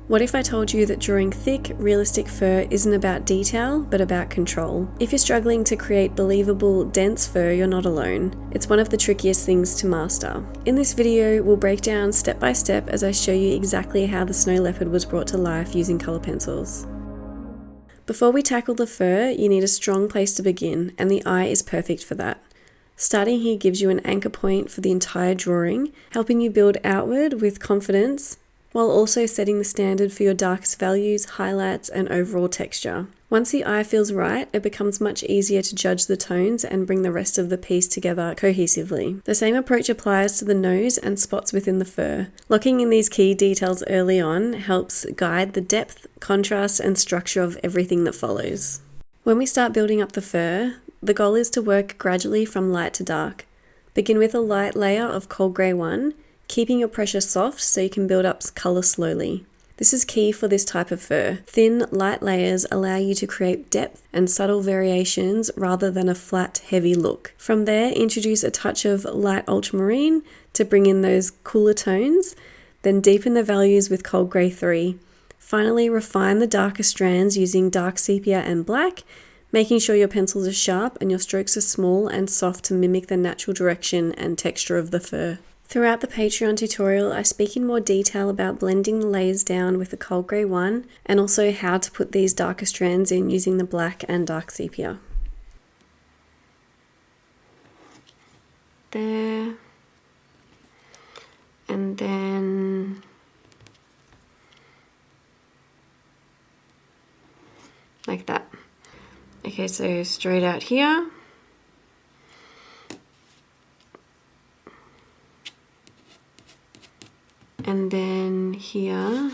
What if I told you that drawing thick, realistic fur isn't about detail, but about control? If you're struggling to create believable, dense fur, you're not alone. It's one of the trickiest things to master. In this video, we'll break down step by step as I show you exactly how the snow leopard was brought to life using colour pencils. Before we tackle the fur, you need a strong place to begin, and the eye is perfect for that. Starting here gives you an anchor point for the entire drawing, helping you build outward with confidence, while also setting the standard for your darkest values, highlights, and overall texture. Once the eye feels right, it becomes much easier to judge the tones and bring the rest of the piece together cohesively. The same approach applies to the nose and spots within the fur. Locking in these key details early on helps guide the depth, contrast, and structure of everything that follows. When we start building up the fur, the goal is to work gradually from light to dark. Begin with a light layer of cold grey 1, keeping your pressure soft so you can build up colour slowly. This is key for this type of fur. Thin, light layers allow you to create depth and subtle variations rather than a flat, heavy look. From there, introduce a touch of light ultramarine to bring in those cooler tones, then deepen the values with cold grey 3. Finally, refine the darker strands using dark sepia and black, making sure your pencils are sharp and your strokes are small and soft to mimic the natural direction and texture of the fur. Throughout the Patreon tutorial, I speak in more detail about blending the layers down with the cold grey 1 and also how to put these darker strands in using the black and dark sepia. There. And then like that. Okay, so straight out here. And then here.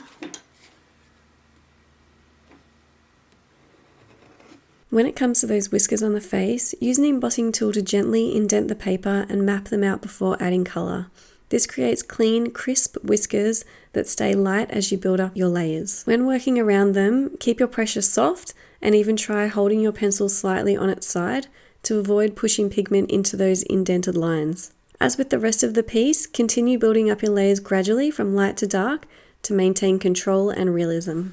When it comes to those whiskers on the face, use an embossing tool to gently indent the paper and map them out before adding colour. This creates clean, crisp whiskers that stay light as you build up your layers. When working around them, keep your pressure soft and even try holding your pencil slightly on its side to avoid pushing pigment into those indented lines. As with the rest of the piece, continue building up your layers gradually from light to dark to maintain control and realism.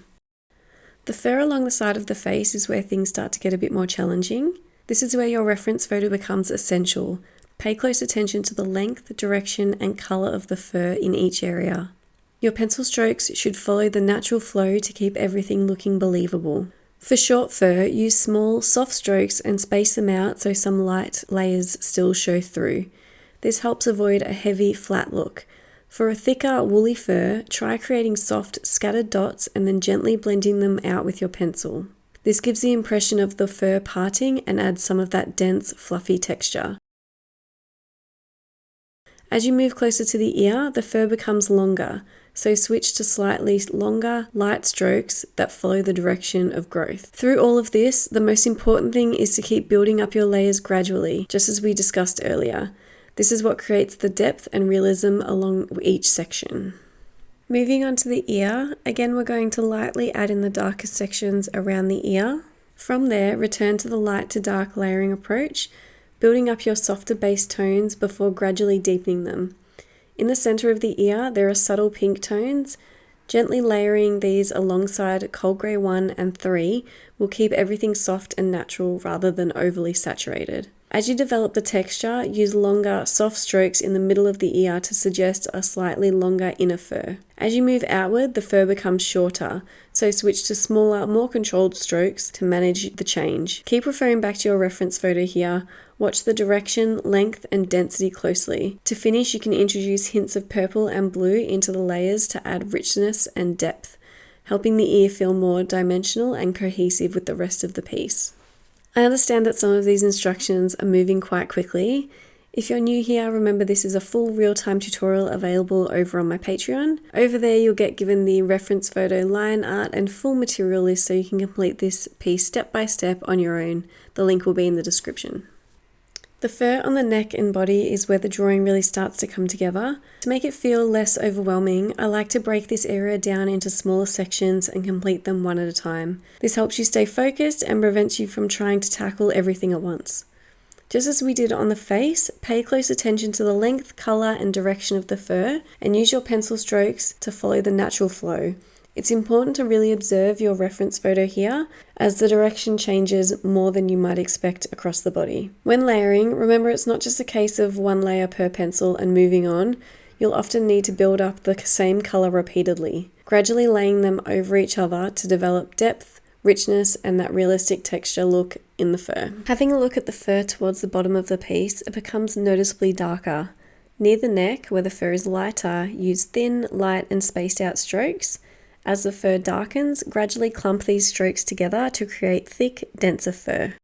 The fur along the side of the face is where things start to get a bit more challenging. This is where your reference photo becomes essential. Pay close attention to the length, direction, and colour of the fur in each area. Your pencil strokes should follow the natural flow to keep everything looking believable. For short fur, use small, soft strokes and space them out so some light layers still show through. This helps avoid a heavy, flat look. For a thicker, woolly fur, try creating soft, scattered dots and then gently blending them out with your pencil. This gives the impression of the fur parting and adds some of that dense, fluffy texture. As you move closer to the ear, the fur becomes longer, so switch to slightly longer, light strokes that follow the direction of growth. Through all of this, the most important thing is to keep building up your layers gradually, just as we discussed earlier. This is what creates the depth and realism along each section. Moving on to the ear, again we're going to lightly add in the darkest sections around the ear. From there, return to the light to dark layering approach, building up your softer base tones before gradually deepening them. In the center of the ear, there are subtle pink tones. Gently layering these alongside cold grey 1 and 3 will keep everything soft and natural rather than overly saturated. As you develop the texture, use longer, soft strokes in the middle of the ear to suggest a slightly longer inner fur. As you move outward, the fur becomes shorter, so switch to smaller, more controlled strokes to manage the change. Keep referring back to your reference photo here. Watch the direction, length, and density closely. To finish, you can introduce hints of purple and blue into the layers to add richness and depth, helping the ear feel more dimensional and cohesive with the rest of the piece. I understand that some of these instructions are moving quite quickly. If you're new here, remember this is a full real-time tutorial available over on my Patreon. Over there you'll get given the reference photo, line art, and full material list so you can complete this piece step by step on your own. The link will be in the description. The fur on the neck and body is where the drawing really starts to come together. To make it feel less overwhelming, I like to break this area down into smaller sections and complete them one at a time. This helps you stay focused and prevents you from trying to tackle everything at once. Just as we did on the face, pay close attention to the length, colour and direction of the fur and use your pencil strokes to follow the natural flow. It's important to really observe your reference photo here, as the direction changes more than you might expect across the body. When layering, remember it's not just a case of one layer per pencil and moving on. You'll often need to build up the same colour repeatedly, gradually laying them over each other to develop depth, richness, and that realistic texture look in the fur. Having a look at the fur towards the bottom of the piece, it becomes noticeably darker. Near the neck, where the fur is lighter, use thin, light, and spaced out strokes. As the fur darkens, gradually clump these strokes together to create thick, denser fur.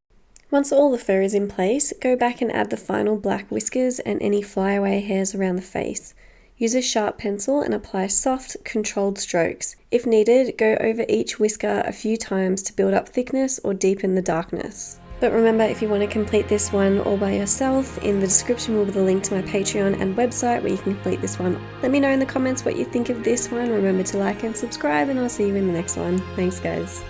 Once all the fur is in place, go back and add the final black whiskers and any flyaway hairs around the face. Use a sharp pencil and apply soft, controlled strokes. If needed, go over each whisker a few times to build up thickness or deepen the darkness. But remember, if you want to complete this one all by yourself, in the description will be the link to my Patreon and website where you can complete this one. Let me know in the comments what you think of this one. Remember to like and subscribe, and I'll see you in the next one. Thanks, guys.